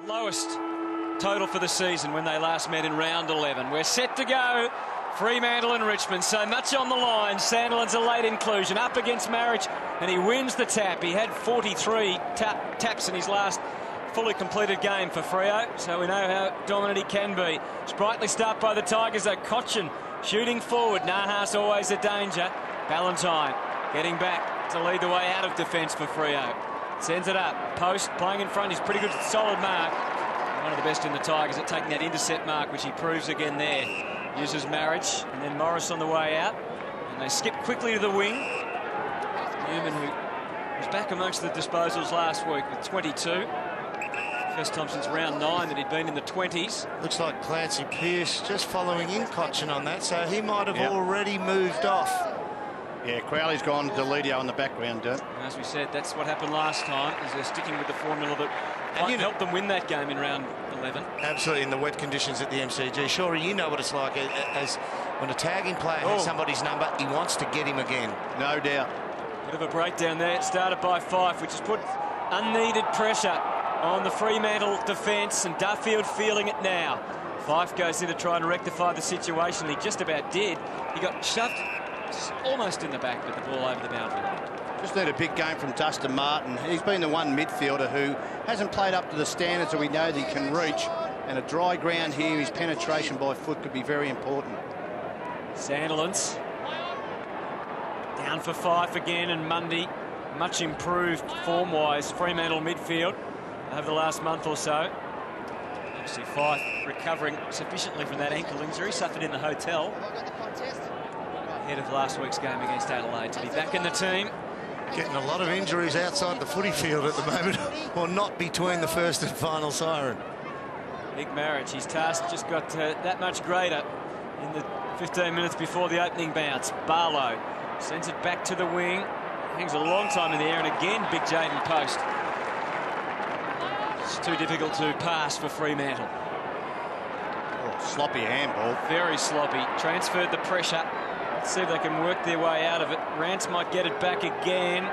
Lowest total for the season when they last met in round 11. We're set to go. Fremantle and Richmond, so much on the line. Sandilands a late inclusion, up against Marriage, and he wins the tap. He had 43 taps in his last fully completed game for Freo, so we know how dominant he can be. Sprightly start by the Tigers, though. Cochin shooting forward. Nahas always a danger. Ballantyne getting back to lead the way out of defence for Freo. Sends it up. Post playing in front. He's pretty good, solid mark. One of the best in the Tigers at taking that intercept mark, which he proves again there. Uses Marriage, and then Morris on the way out. And they skip quickly to the wing. Newman, who was back amongst the disposals last week with 22. First time since round 9 that he'd been in the 20s. Looks like Clancy Pearce just following in Cochin on that, so he might have already moved off. Yeah, Crowley's gone to Deledio in the background, As we said, that's what happened last time, is they're sticking with the formula that helped them win that game in round 11. Absolutely, in the wet conditions at the MCG. Sure, you know what it's like as when a tagging player has somebody's number, he wants to get him again. No doubt. Bit of a breakdown there. It started by Fife, which has put unneeded pressure on the Fremantle defence, and Duffield feeling it now. Fife goes in to try and rectify the situation. He just about did. He got shoved almost in the back, but the ball over the boundary line. Just need a big game from Dustin Martin. He's been the one midfielder who hasn't played up to the standards that we know that he can reach. And a dry ground here, his penetration by foot could be very important. Sandilands down for Fife again, and Mundy much improved form-wise. Fremantle midfield over the last month or so. Obviously Fife recovering sufficiently from that ankle injury suffered in the hotel ahead of last week's game against Adelaide to be back in the team. Getting a lot of injuries outside the footy field at the moment, or not between the first and final siren. Big Marriage, his task just got that much greater in the 15 minutes before the opening bounce. Barlow sends it back to the wing, hangs a long time in the air, and again big Jaden Post. It's too difficult to pass for Fremantle. Oh, sloppy handball. Very sloppy. Transferred the pressure. Let's see if they can work their way out of it. Rance might get it back again.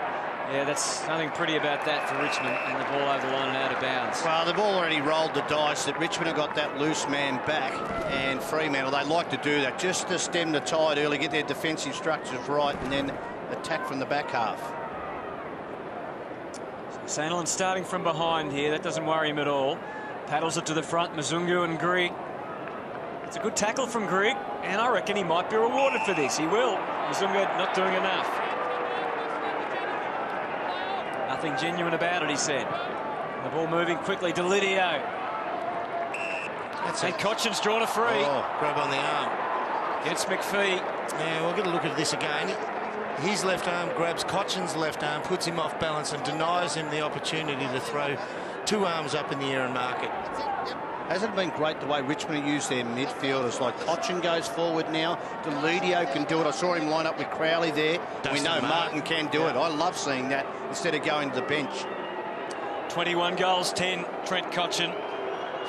Yeah, that's nothing pretty about that for Richmond, and the ball over the line and out of bounds. Well, they've already rolled the dice that Richmond have got that loose man back, and Fremantle, they like to do that just to stem the tide early, get their defensive structures right, and then attack from the back half. Sandilands starting from behind here. That doesn't worry him at all. Paddles it to the front. Mzungu and Grigg. It's a good tackle from Grigg, and I reckon he might be rewarded for this. He will. Mzungu not doing enough. Nothing genuine about it, he said. The ball moving quickly. Delidio. And Cochin's drawn a free. Oh, grab on the arm. Gets McPhee. Yeah, we'll get a look at this again. His left arm grabs Cochin's left arm, puts him off balance and denies him the opportunity to throw two arms up in the air and mark it. Hasn't it been great the way Richmond use their midfielders? Like Cochin goes forward now. Deledio can do it. I saw him line up with Crowley there. We know Martin can do it. I love seeing that instead of going to the bench. 21 goals, 10, Trent Cochin.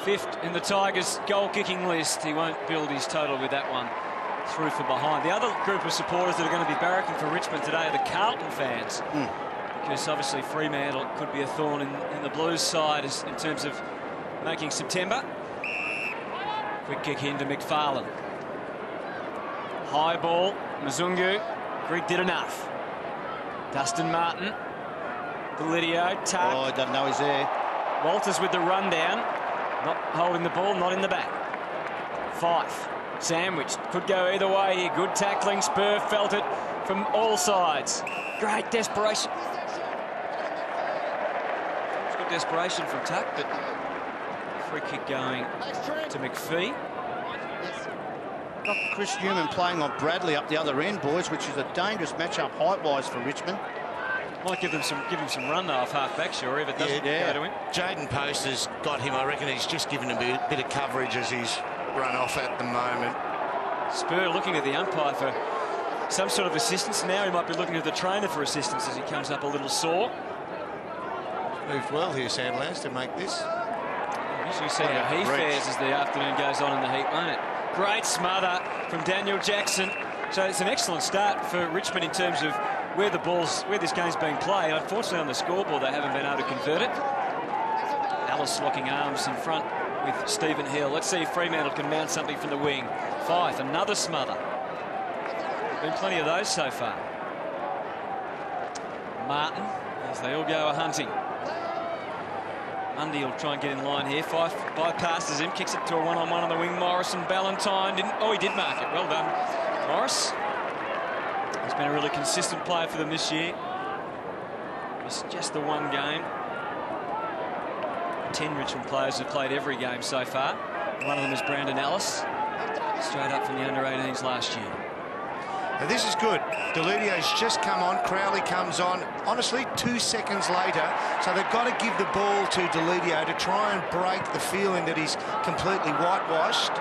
5th in the Tigers' goal-kicking list. He won't build his total with that one. Through from behind. The other group of supporters that are going to be barracking for Richmond today are the Carlton fans. Because obviously Fremantle could be a thorn in the Blues side in terms of making September. Quick kick into McFarlane. High ball, Mzungu. Grigg did enough. Dustin Martin. Delidio, tuck. Oh, I don't know he's there. Walters with the rundown. Not holding the ball, not in the back. Fife. Sandwich. Could go either way here. Good tackling. Spur felt it from all sides. Great desperation. It's good desperation from Tuck, but free kick going to McPhee. Got Chris Newman playing on Bradley up the other end, boys, which is a dangerous matchup height-wise for Richmond. Might give him some run though off half-back, sure, if it doesn't go to him. Jaden Post has got him. I reckon he's just given him a bit of coverage as he's run off at the moment. Spur looking at the umpire for some sort of assistance. Now he might be looking at the trainer for assistance as he comes up a little sore. Moved well here, Sandilands, to make this. Usually see how he fares as the afternoon goes on in the heat, won't it? Great smother from Daniel Jackson. So it's an excellent start for Richmond in terms of where this game's being played. Unfortunately, on the scoreboard, they haven't been able to convert it. Ellis locking arms in front with Stephen Hill. Let's see if Fremantle can mount something from the wing. Fife, another smother. Been plenty of those so far. Martin, as they all go a-hunting. Mundy will try and get in line here. Fife bypasses him, kicks it to a one-on-one on the wing. Morrison, Ballantyne didn't. Oh, he did mark it. Well done, Morris. He's been a really consistent player for them this year. It's just the one game. 10 Richmond players have played every game so far. One of them is Brandon Ellis, straight up from the under-18s last year. Now this is good. Deludio's just come on. Crowley comes on. Honestly, 2 seconds later. So they've got to give the ball to Deludio to try and break the feeling that he's completely whitewashed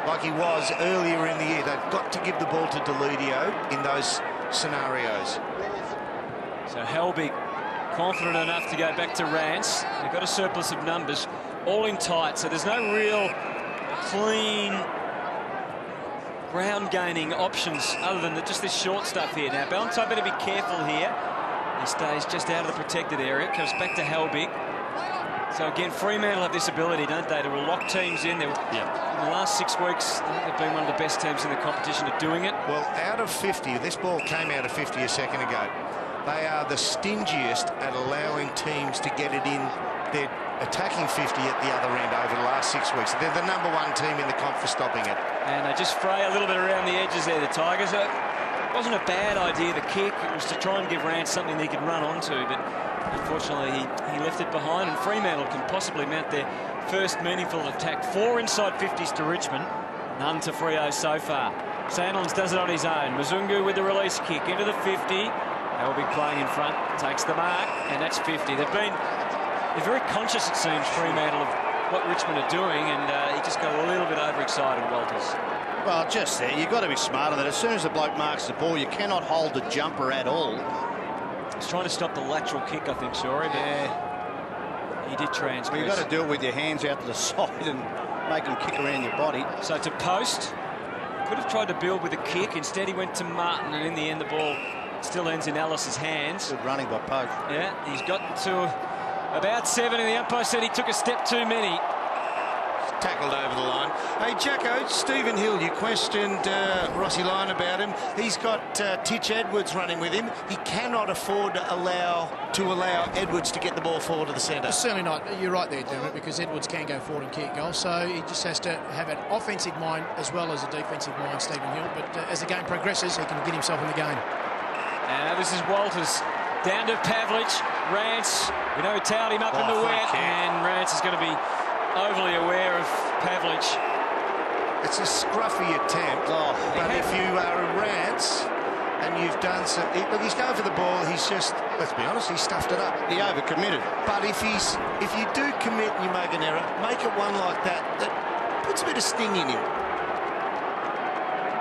like he was earlier in the year. They've got to give the ball to Deludio in those scenarios. So Helbig confident enough to go back to Rance. They've got a surplus of numbers, all in tight. So there's no real clean ground-gaining options other than just this short stuff here. Now, Ballantyne better be careful here. He stays just out of the protected area. Comes back to Helbig. So, again, Fremantle have this ability, don't they, to lock teams in. In the last 6 weeks, I think they've been one of the best teams in the competition at doing it. Well, out of 50, this ball came out of 50 a second ago. They are the stingiest at allowing teams to get it in. They're attacking 50 at the other end over the last 6 weeks. They're the #1 team in the comp for stopping it. And they just fray a little bit around the edges there, the Tigers. It wasn't a bad idea, the kick. It was to try and give Rance something he could run onto, but unfortunately he left it behind, and Fremantle can possibly mount their first meaningful attack. 4 inside 50s to Richmond, none to Freo so far. Sandlands does it on his own. Mzungu with the release kick into the 50. They'll be playing in front, takes the mark, and that's 50. They're very conscious, it seems, Fremantle, of what Richmond are doing, and he just got a little bit overexcited, Walters. Well, just there, you've got to be smart on that. As soon as the bloke marks the ball, you cannot hold the jumper at all. He's trying to stop the lateral kick, I think, Shorey, but he did transgress. Well, you've got to do it with your hands out to the side and make them kick around your body. So to Post, could have tried to build with a kick. Instead, he went to Martin, and in the end, the ball still ends in Ellis's hands. Good running by Post. Yeah, he's got to about 7, and the umpire said he took a step too many. Tackled over the line. Hey, Jacko, Stephen Hill, you questioned Rossi Lyon about him. He's got Titch Edwards running with him. He cannot afford to allow Edwards to get the ball forward to the centre. Certainly not. You're right there, Dermot, because Edwards can go forward and kick goals. So he just has to have an offensive mind as well as a defensive mind, Stephen Hill. But as the game progresses, he can get himself in the game. Now this is Walters. Down to Pavlich. Rance, we know he towed him up in the wet, and Rance is going to be overly aware of Pavlich. It's a scruffy attempt, but if you are a Rance and you've done some... Look, he's going for the ball. He's just, let's be honest, he stuffed it up. He overcommitted. But if you do commit and you make an error, make it one like that puts a bit of sting in him.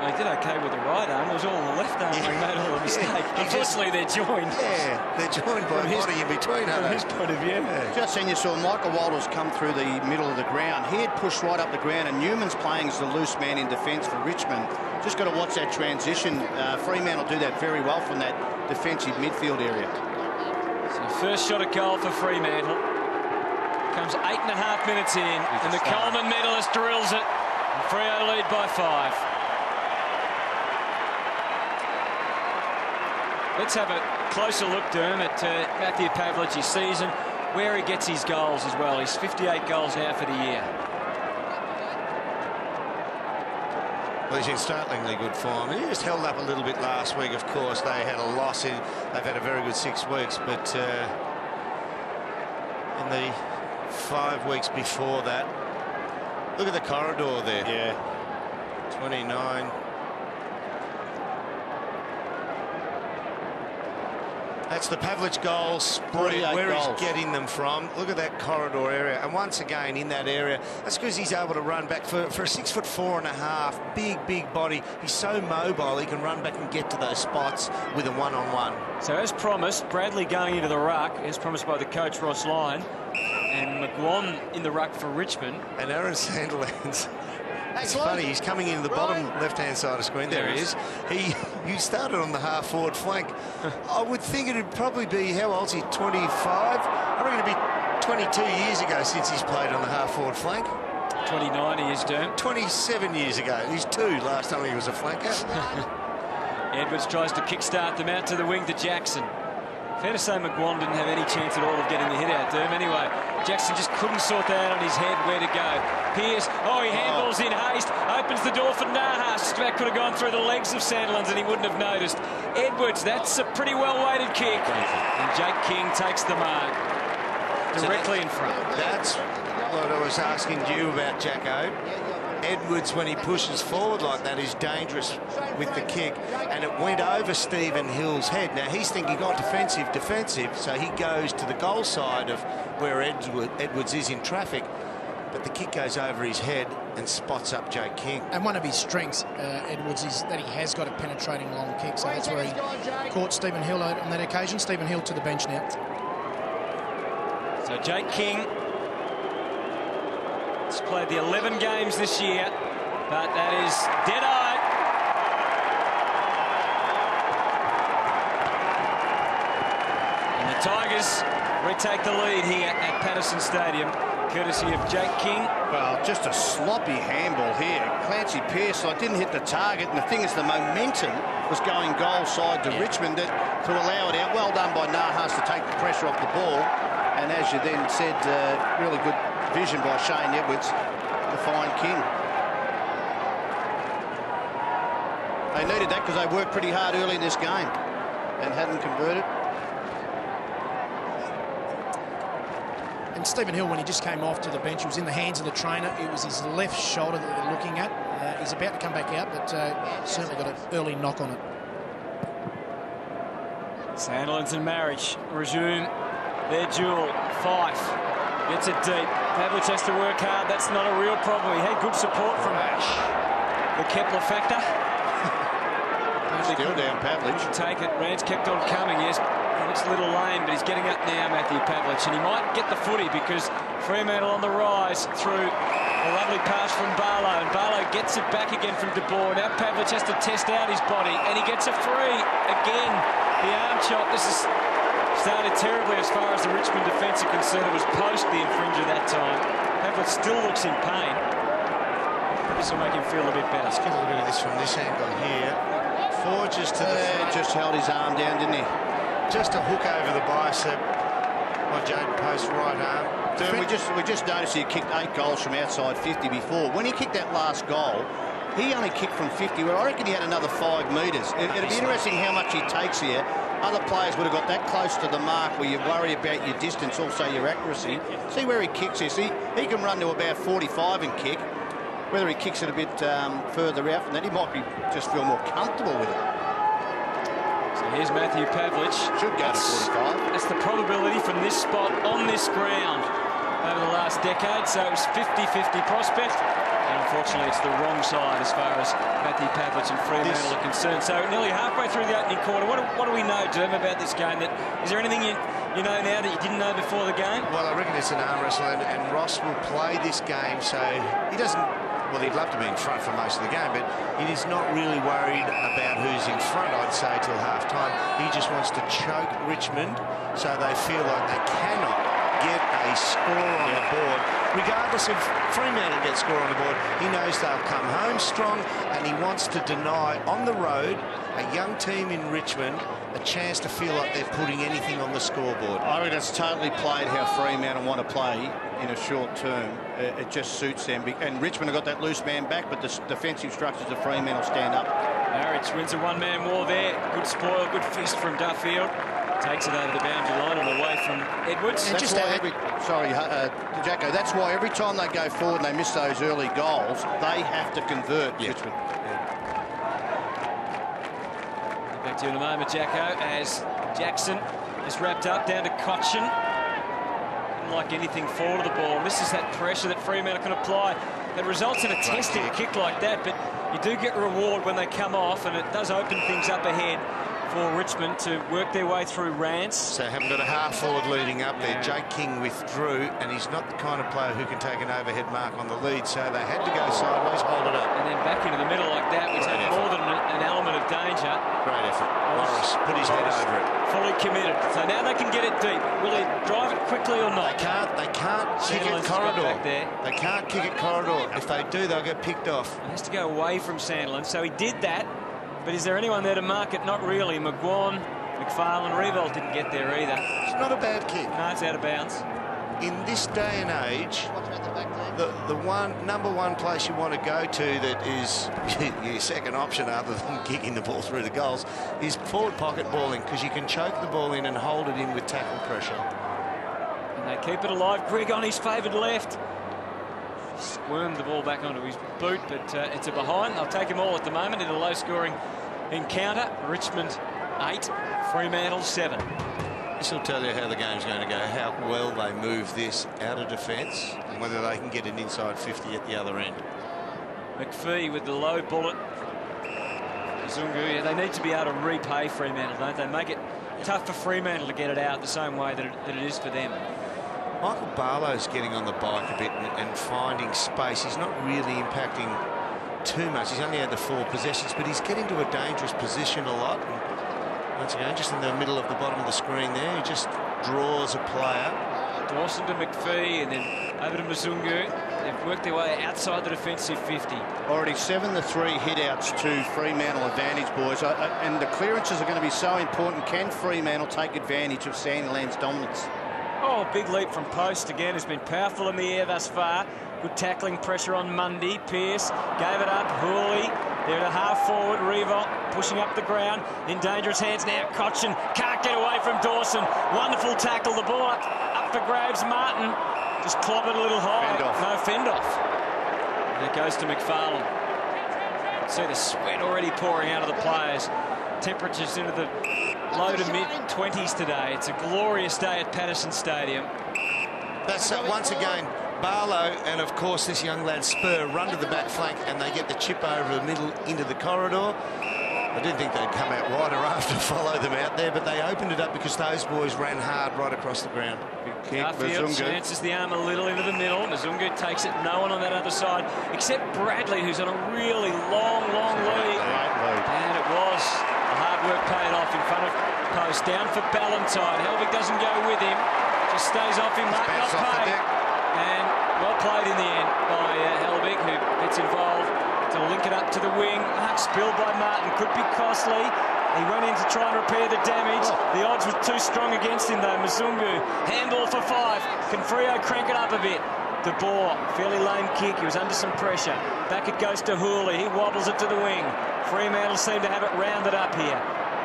He did okay with the right arm. It was all on the left arm where he made all the mistake. Unfortunately, they're joined. Yeah, they're joined by a body in between, aren't they? From his point of view. Yeah. Just then you saw Michael Walters come through the middle of the ground. He had pushed right up the ground, and Newman's playing as the loose man in defence for Richmond. Just got to watch that transition. Fremantle do that very well from that defensive midfield area. So first shot at goal for Fremantle. Comes 8.5 minutes in, and the Coleman medalist drills it. And Freo lead by 5. Let's have a closer look, Derm, at Matthew Pavlich's season, where he gets his goals as well. He's 58 goals now for the year. Well, he's in startlingly good form. He just held up a little bit last week, of course. They had a loss. They've had a very good 6 weeks, but in the 5 weeks before that, look at the corridor there. Yeah. 29. That's the Pavlich goal spread, where he's getting them from. Look at that corridor area. And once again, in that area, that's because he's able to run back for a 6'4.5", big body. He's so mobile, he can run back and get to those spots with a one-on-one. So as promised, Bradley going into the ruck, as promised by the coach Ross Lyon, and McGuan in the ruck for Richmond. And Aaron Sandilands. It's funny, he's coming into the bottom left-hand side of the screen. There he is. You started on the half-forward flank. I would think it'd probably be, how old's he, 25? I reckon it'd be 22 years ago since he's played on the half-forward flank. 29 he is, Derm. 27 years ago. He's 2 last time he was a flanker. Edwards tries to kickstart them out to the wing to Jackson. Fair to say McGuan didn't have any chance at all of getting the hit out, Derm. Anyway, Jackson just couldn't sort that out on his head where to go. Pearce, he handballs in haste, opens the door for Nahas. Just about could have gone through the legs of Sandilands and he wouldn't have noticed. Edwards, that's a pretty well-weighted kick. And Jake King takes the mark. Directly in front. That's what I was asking you about, Jacko. Edwards, when he pushes forward like that, is dangerous with the kick, and it went over Stephen Hill's head. Now he's thinking, defensive, so he goes to the goal side of where Edwards is in traffic, but the kick goes over his head and spots up Jake King. And one of his strengths, Edwards, is that he has got a penetrating long kick, so that's where he caught Stephen Hill on that occasion. Stephen Hill to the bench now. So Jake King has played the 11 games this year, but that is dead-eye. And the Tigers retake the lead here at Patersons Stadium, courtesy of Jake King. Well, just a sloppy handball here. Clancy Pearce didn't hit the target, and the thing is the momentum was going goal side to Richmond to allow it out. Well done by Nahas to take the pressure off the ball. And as you then said, really good vision by Shane Edwards to find King. They needed that because they worked pretty hard early in this game and hadn't converted. And Stephen Hill, when he just came off to the bench, he was in the hands of the trainer. It was his left shoulder that they're looking at. He's about to come back out, but certainly got an early knock on it. Sandilands and Marriage resume their duel. Fife gets it deep. Pavlich has to work hard. That's not a real problem. He had good support from the Kepler factor. Still down, Pavlich. Take it. Rance kept on coming. Yes, looks a little lame, but he's getting up now, Matthew Pavlich, and he might get the footy because Fremantle on the rise through a lovely pass from Barlow, and Barlow gets it back again from De Boer. Now Pavlich has to test out his body, and he gets a free again. The arm chop. This is started terribly as far as the Richmond defence are concerned. It was post the infringer that time. Pavlich still looks in pain. This will make him feel a bit better. Let's get a little bit of this from this angle here. Forges to the front. Just held his arm down, didn't he? Just a hook over the bicep on Jade Post's right arm. We just noticed he kicked 8 goals from outside 50 before. When he kicked that last goal, he only kicked from 50, where I reckon he had another 5 metres. It'd be interesting how much he takes here. Other players would have got that close to the mark where you worry about your distance, also your accuracy. See where he kicks here. See, he can run to about 45 and kick. Whether he kicks it a bit further out from that, he might just feel more comfortable with it. So here's Matthew Pavlich. Should go to 45. That's the probability from this spot on this ground over the last decade. So it was 50-50 prospect. And unfortunately, it's the wrong side as far as Matthew Pavlich and Fremantle are concerned. So nearly halfway through the opening quarter, what do we know, Derm, about this game? Is there anything you know now that you didn't know before the game? Well, I reckon it's an arm wrestle, and Ross will play this game, so he doesn't. Well, he'd love to be in front for most of the game, but he is not really worried about who's in front, I'd say, till half-time. He just wants to choke Richmond so they feel like they cannot get a score on the board. Regardless if Fremantle gets score on the board, he knows they'll come home strong, and he wants to deny, on the road, a young team in Richmond a chance to feel like they're putting anything on the scoreboard. I reckon it's totally played how Fremantle want to play in a short term. It just suits them. And Richmond have got that loose man back, but the defensive structures of Fremantle stand up. Marriage wins a one-man war there. Good spoil, good fist from Duffield. Takes it over the boundary line and away from Edwards. That's why Jacko, that's why every time they go forward and they miss those early goals, they have to convert, Richmond. Back to you in a moment, Jacko, as Jackson is wrapped up down to Cochin. Didn't like anything forward of the ball. This is that pressure that Fremantle can apply that results in a testing kick like that, but you do get reward when they come off, and it does open things up ahead. for Richmond to work their way through Rance. So haven't got a half forward leading up there. Jake King withdrew, and he's not the kind of player who can take an overhead mark on the lead, so they had to go sideways, hold it up. And then back into the middle like that, which had more than an element of danger. Great effort. Morris put his head over it. Fully committed. So now they can get it deep. Will they drive it quickly or not? They can't kick it corridor. They can't kick it corridor. If they do, they'll get picked off. He has to go away from Sandlin, so he did that. But is there anyone there to mark it? Not really. McGuan, McFarlane, Revolt didn't get there either. It's not a bad kick. No, it's out of bounds. In this day and age, the number one place you want to go to that is your second option other than kicking the ball through the goals is forward pocket balling, because you can choke the ball in and hold it in with tackle pressure. And they keep it alive. Grigg on his favoured left. Squirmed the ball back onto his boot, but it's a behind. They'll take him all at the moment in a low-scoring encounter. Richmond 8, Fremantle 7. This will tell you how the game's going to go, how well they move this out of defence and whether they can get an inside 50 at the other end. McPhee with the low bullet. Zungu, yeah, they need to be able to repay Fremantle, don't they? Make it tough for Fremantle to get it out the same way that it is for them. Michael Barlow's getting on the bike a bit and finding space. He's not really impacting too much. He's only had the 4 possessions, but he's getting to a dangerous position a lot. And once again, just in the middle of the bottom of the screen there, he just draws a player. Dawson to McPhee and then over to Mzungu. They've worked their way outside the defensive 50. Already 7-3 hit-outs to Fremantle advantage, boys. And the clearances are going to be so important. Can Fremantle take advantage of Sandiland's dominance? Oh, big leap from post again. Has been powerful in the air thus far. Good tackling pressure on Mundy. Pierce gave it up. Hooley there to half forward. Revolt pushing up the ground in dangerous hands now. Cochin can't get away from Dawson. Wonderful tackle. The ball up for Graves. Martin just clobbered a little high. No fend off. And it goes to McFarlane. See the sweat already pouring out of the players. Temperatures into the low to mid-20s today. It's a glorious day at Patersons Stadium. That's once again Barlow and of course this young lad Spur run to the back flank and they get the chip over the middle into the corridor. I didn't think they'd come out wider after follow them out there, but they opened it up because those boys ran hard right across the ground. Big kick. Garfield chances the arm a little into the middle. Mzungu takes it. No one on that other side except Bradley, who's on a really long lead. And it was hard work paid off in front of post. Down for Ballantyne. Helvig doesn't go with him. Just stays off him. Not paid. And well played in the end by Helvig, who gets involved to link it up to the wing. Spilled by Martin. Could be costly. He went in to try and repair the damage. The odds were too strong against him, though. Mzungu, handball for 5. Can Freo crank it up a bit? De Boer, fairly lame kick. He was under some pressure. Back it goes to Hooley. He wobbles it to the wing. Fremantle seem to have it rounded up here.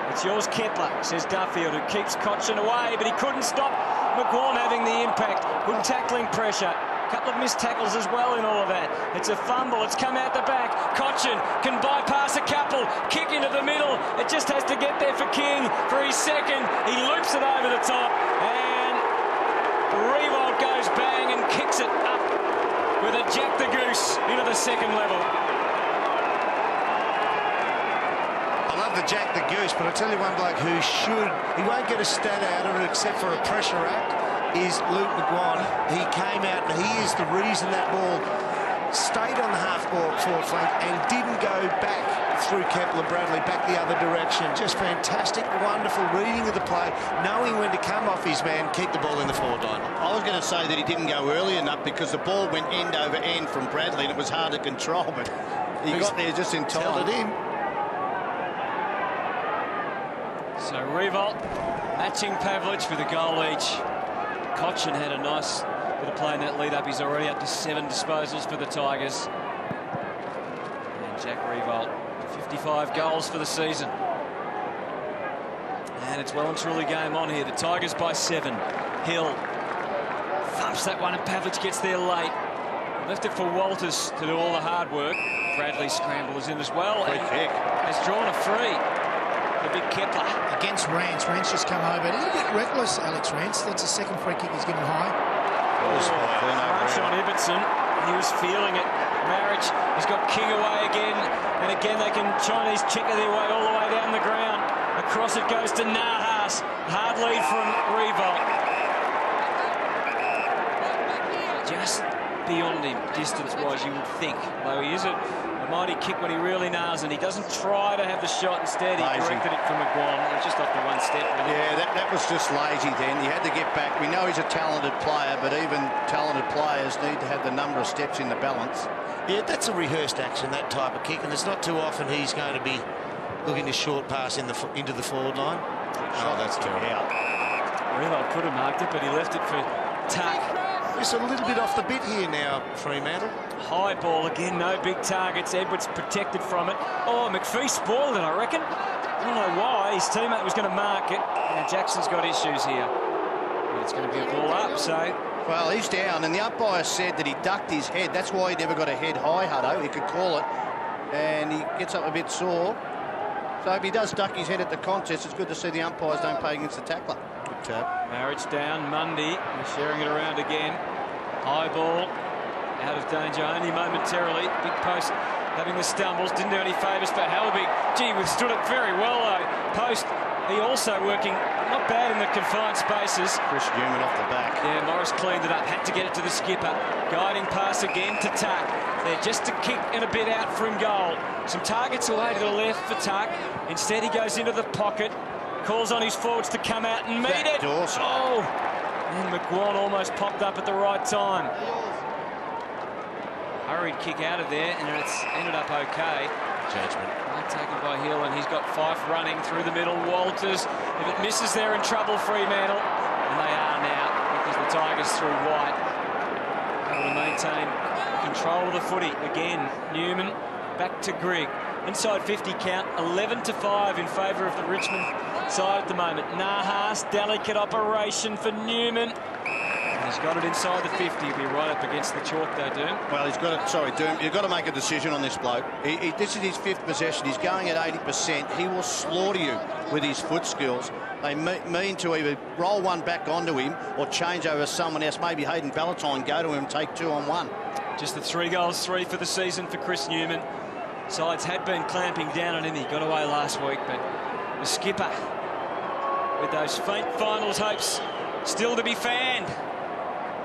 It's yours, Kepler, says Duffield, who keeps Cochin away, but he couldn't stop McGuan having the impact. Good tackling pressure. Couple of missed tackles as well in all of that. It's a fumble. It's come out the back. Cochin can bypass a couple. Kick into the middle. It just has to get there for King for his second. He loops it over the top. And Revolt goes bang and kicks it up with a Jack the Goose into the second level. I love the Jack the Goose, but I tell you one bloke who he won't get a stat out of it except for a pressure act, is Luke McGuan. He came out and he is the reason that ball stayed on the half-forward flank and didn't go back through Kepler Bradley, back the other direction. Just fantastic, wonderful reading of the play, knowing when to come off his man, keep the ball in the forward line. I was going to say that he didn't go early enough because the ball went end over end from Bradley and it was hard to control, but he got there just in time. Held it in. So Revolt matching Pavlich with a goal each. Cochin had a nice bit of play in that lead up. He's already up to 7 disposals for the Tigers. And Jack Revolt, 55 goals for the season. And it's well and truly game on here. The Tigers by 7. Hill thumps that one and Pavlich gets there late. Left it for Walters to do all the hard work. Bradley scramble is in as well. Free kick. Has drawn a free. The big Kepler. Against Rance. Rance just come over. A little bit reckless, Alex Rance. That's the second free kick he's given high. Rush on Ibbotson. He was feeling it. Marriage has got King away again. And again, they can Chinese checker their way all the way down the ground. Across it goes to Nahas. Hard lead from Revolt. Just beyond him, distance-wise, you would think. Though he is a mighty kick when he really nails, and he doesn't try to have the shot. Instead, he directed it from McGuan. It was just off the one step. Really. Yeah, that was just lazy then. He had to get back. We know he's a talented player, but even talented players need to have the number of steps in the balance. Yeah, that's a rehearsed action, that type of kick, and it's not too often he's going to be looking to short pass into the forward line. Oh, that's terrible. Revolt could have marked it, but he left it for Tuck. Just a little bit off the bit here now, Fremantle. High ball again, no big targets. Edwards protected from it. Oh, McPhee spoiled it, I reckon. I don't know why. His teammate was going to mark it. And Jackson's got issues here. But it's going to be a ball up, so... Well, he's down, and the umpire said that he ducked his head. That's why he never got a head high, Hutto. He could call it, and he gets up a bit sore. So if he does duck his head at the contest, it's good to see the umpires don't pay against the tackler. Good tap. Marriage down, Mundy. He's sharing it around again. High ball. Out of danger only momentarily. Big post having the stumbles. Didn't do any favours for Helbig. Gee, withstood it very well, though. Post, he also working not bad in the confined spaces. Chris Newman off the back. Yeah, Morris cleaned it up. Had to get it to the skipper. Guiding pass again to Tuck. There just a kick and a bit out from goal. Some targets away to the left for Tuck. Instead, he goes into the pocket. Calls on his forwards to come out and meet it. Dawson. Oh! And McGuan almost popped up at the right time. Hurried kick out of there, and it's ended up okay. Judgment. Taken by Hill, and he's got Fife running through the middle. Walters, if it misses, they're in trouble, Fremantle. And they are now, because the Tigers through White. Able to maintain control of the footy. Again, Newman back to Grigg. Inside 50 count, 11-5 in favour of the Richmond side at the moment. Nahas, delicate operation for Newman. He's got it inside the 50. He'll be right up against the chalk, though, Doom. Well, he's got it. Sorry, Doom. You've got to make a decision on this bloke. This is his 5th possession. He's going at 80%. He will slaughter you with his foot skills. They mean to either roll one back onto him or change over someone else. Maybe Hayden Ballantyne go to him, take 2 on 1. Just the 3 goals, 3 for the season for Chris Newman. Sides had been clamping down on him. He got away last week, but the skipper, with those faint finals hopes still to be fanned.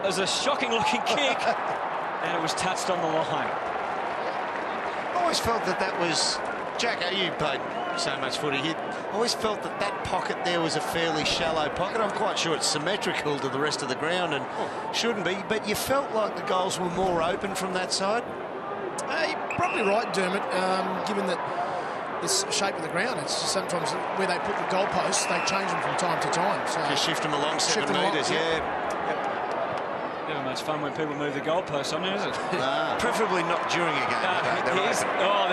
It was a shocking-looking kick, and it was touched on the line. I always felt that was... Jack, you played so much footy here. I always felt that pocket there was a fairly shallow pocket. I'm quite sure it's symmetrical to the rest of the ground and shouldn't be, but you felt like the goals were more open from that side? You're probably right, Dermot, given that this shape of the ground, it's just sometimes where they put the goalposts, they change them from time to time. So just shift them along 7 metres, yeah. Never much fun when people move the goalposts on you, is it? Preferably not during a game. They're open, all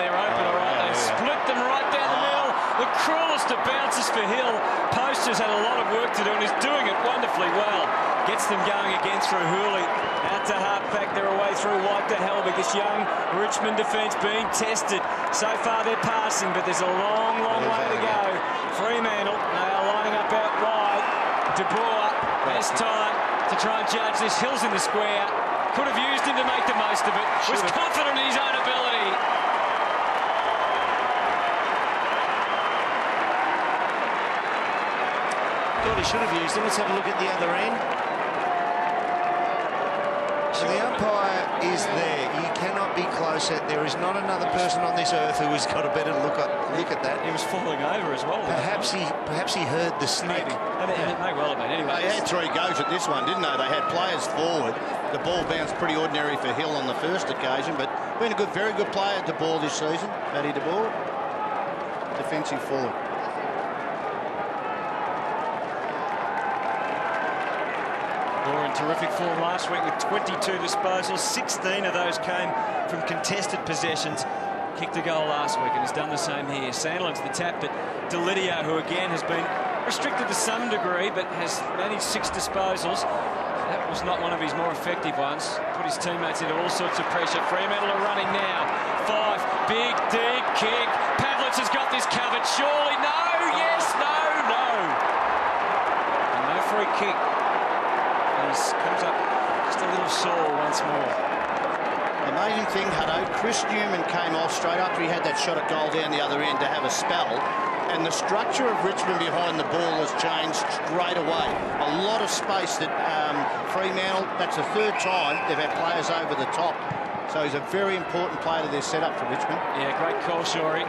right. They split them right down the middle. The cruelest of bounces for Hill. Post has had a lot of work to do and is doing it wonderfully well. Gets them going again through Hooley. Out to half-back, they're away through White to Helbig. This young Richmond defence being tested. So far they're passing, but there's a long, long way to go. Fremantle, they are lining up out wide. De Boer has time to try and judge this. Hill's in the square. Could have used him to make the most of it. Was confident in his own ability. Thought he should have used him. Let's have a look at the other end. So the umpire is there. He cannot be closer. There is not another person on this earth who has got a better look at that. He was falling over as well. Perhaps he heard the snap. It may well have been. Anyway, They had 3 goes at this one, didn't they? They had players forward. The ball bounced pretty ordinary for Hill on the first occasion, but been a very good player at the ball this season. Paddy de Boer, defensive forward. in terrific form last week with 22 disposals. 16 of those came from contested possessions. Kicked a goal last week and has done the same here. Sandlin's the tap, but Delidio, who again has been restricted to some degree but has managed 6 disposals. That was not one of his more effective ones. Put his teammates into all sorts of pressure. Fremantle are running now. 5, big, deep kick. Pavlich has got this covered. Surely, no, yes, no, no. And no free kick. He comes up just a little sore once more. The amazing thing, Hutto, Chris Newman came off straight after he had that shot at goal down the other end to have a spell. And the structure of Richmond behind the ball has changed straight away. A lot of space that Fremantle, that's the third time they've had players over the top. So he's a very important player to their setup for Richmond. Yeah, great call, Shorey.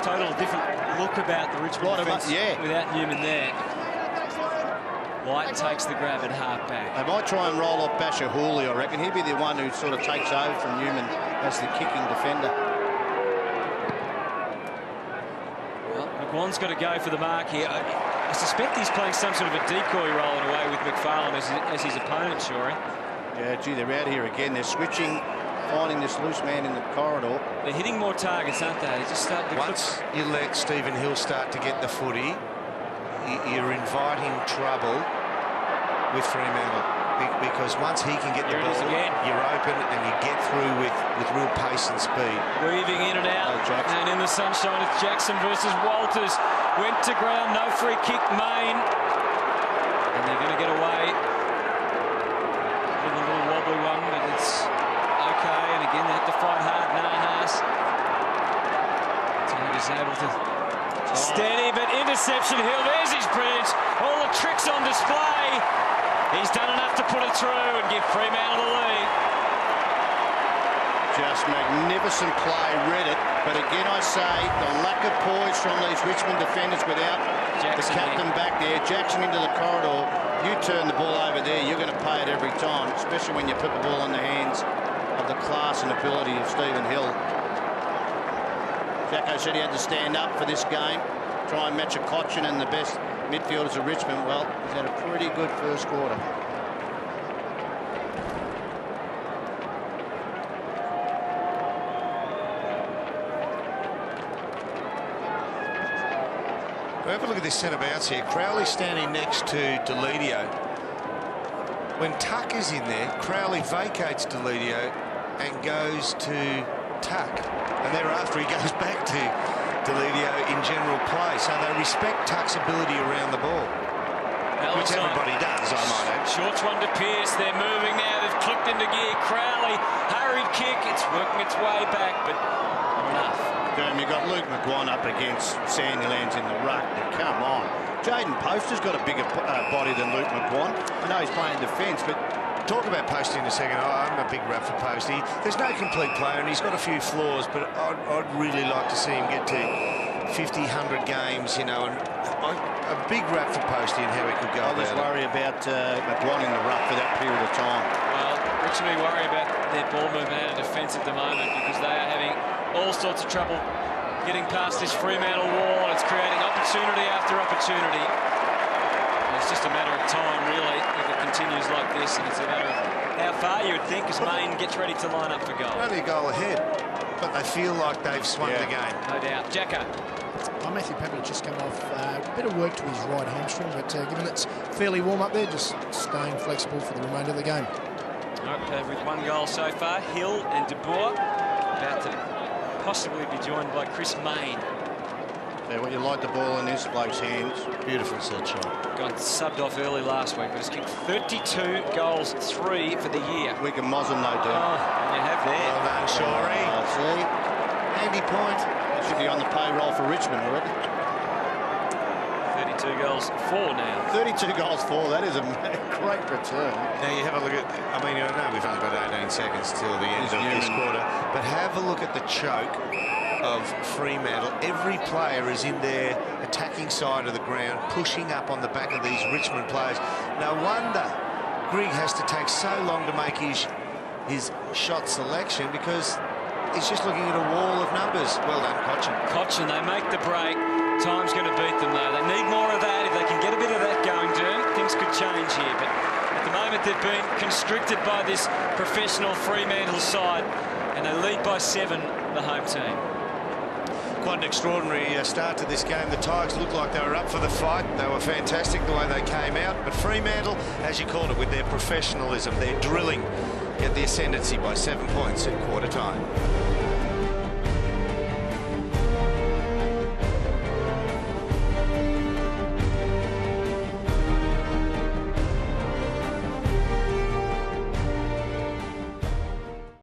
Total different look about the Richmond defence without Newman there. White takes the grab at half-back. They might try and roll off Basher Hooley, I reckon. He'd be the one who sort of takes over from Newman as the kicking defender. Well, McGuan's got to go for the mark here. I suspect he's playing some sort of a decoy role in a way with McFarlane as his opponent, Shorey. Yeah, gee, they're out here again. They're switching, finding this loose man in the corridor. They're hitting more targets, aren't they? They're just starting to... Once you let Stephen Hill start to get the footy, you're inviting trouble with Fremantle, because once he can get the ball, you're open and you get through with real pace and speed. Weaving in and out, and in the sunshine, it's Jackson versus Walters. Went to ground, no free kick, Main. And they're going to get away with a little wobbly one, but it's okay. And again, they have to fight hard. Nahas. He's able to steady, but interception. Hill, there's his brilliance. All the tricks on display. He's done enough to put it through and give Fremantle the lead. Just magnificent play, read it. But again, I say, the lack of poise from these Richmond defenders without Jackson, the captain back there. Jackson into the corridor. You turn the ball over there, you're going to pay it every time, especially when you put the ball in the hands of the class and ability of Stephen Hill. Jacko said he had to stand up for this game, try and match a Cochin and the best midfielders of Richmond. Well, he's had a pretty good first quarter. Have a look at this centre bounce here. Crowley standing next to Deledio. When Tuck is in there, Crowley vacates Deledio and goes to Tuck. And thereafter he goes back to Deledio in general play. So they respect Tuck's ability around the ball. Which everybody does, I might add. Shorts one to Pearce. They're moving now. They've clicked into gear. Crowley, hurried kick. It's working its way back, but not enough. You've got Luke McGuan up against Sandilands in the ruck. Now, come on. Jaden Poster's got a bigger body than Luke McGuan. I know he's playing defence, but... Talk about Posty in a second. I'm a big rap for Posty. There's no complete player, and he's got a few flaws, but I'd really like to see him get to 50, 100 games, you know, and a big rap for Posty and how he could go. I just worry about McGuan in the ruck for that period of time. Well, Richmond worry about their ball movement out of defence at the moment, because they are having all sorts of trouble getting past this Fremantle wall. It's creating opportunity after opportunity. And it's just a matter of time, really, if it continues like this. And it's a matter of how far you would think as Main gets ready to line up for goal. Only a goal ahead, but they feel like they've swung the game. No doubt. Jacko. Well, Matthew Pappy just come off a bit of work to his right hamstring, but given it's fairly warm up there, just staying flexible for the remainder of the game. With one goal so far, Hill and De Boer about to possibly be joined by Chris Main. Yeah, well, you like the ball in this bloke's hands. Beautiful set shot. Got subbed off early last week, but has kicked 32 goals, 3 for the year. We can moz him, no doubt. Oh, and you have there. Well done, Shorey. See? Handy point. That should be on the payroll for Richmond already. 32 goals, 4 now. 32 goals, 4. That is a great return. Now you have a look at, I mean, I know we've only got 18 seconds till the end of this quarter, but have a look at the choke of Fremantle. Every player is in their attacking side of the ground, pushing up on the back of these Richmond players. No wonder Grigg has to take so long to make his shot selection, because he's just looking at a wall of numbers. Well done, Cochin. Cochin, they make the break. Time's going to beat them, though. They need more of that. If they can get a bit of that going to them, things could change here. But at the moment, they've been constricted by this professional Fremantle side, and they lead by 7, the home team. Quite an extraordinary start to this game. The Tigers looked like they were up for the fight. They were fantastic the way they came out. But Fremantle, as you called it, with their professionalism, their drilling, get the ascendancy by 7 points at quarter time.